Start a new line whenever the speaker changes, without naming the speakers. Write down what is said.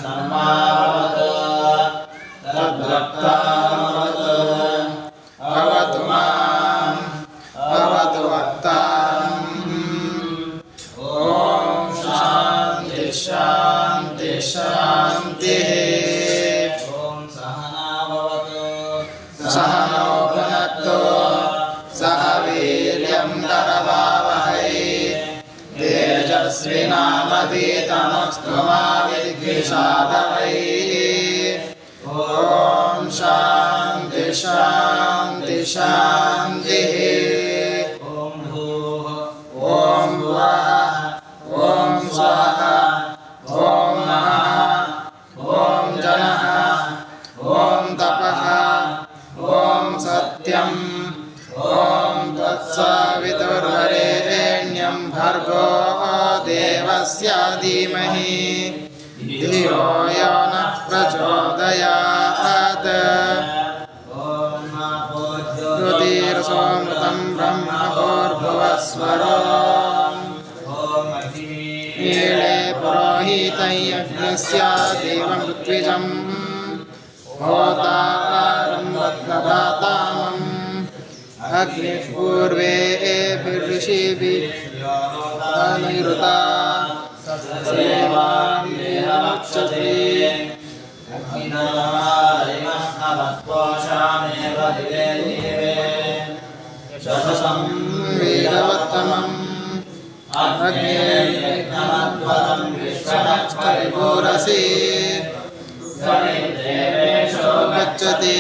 तन्मावतु तद्वक्तामवतु अवतु माम् अवतु वक्तारम् ॐ शान्ति शान्ति शान्तिः ॐ सहना भवतु सहनौ भुनक्तु सह वीर्यं करवावहै तेजस्विनामधीतमस्तु मा विद्विषावहै ॐ शान्ति शान्ति शान्तिः ॐ भूः ॐ भुवः ॐ स्वः ॐ महः ॐ जनः ॐ तपः ॐ सत्यम् ॐ तत्सवितुर्वरेण्यं भर्गो देवस्य धीमहि धियो यो नः प्रचोदयात् श्रुतिरसोमृतं ब्रह्मभूर्भुवस्वरो ईळे पुरोहितं यज्ञस्य देवं ऋत्विजं होतारं रत्नदातामम् अग्निः पूर्वेभिर्षिभिः अनिरुता सेवां रक्षति वीरवत्तमम् अग्निर्विघ्नमद्वरं विश्वमक्षरिपूरसि देवेशो गच्छति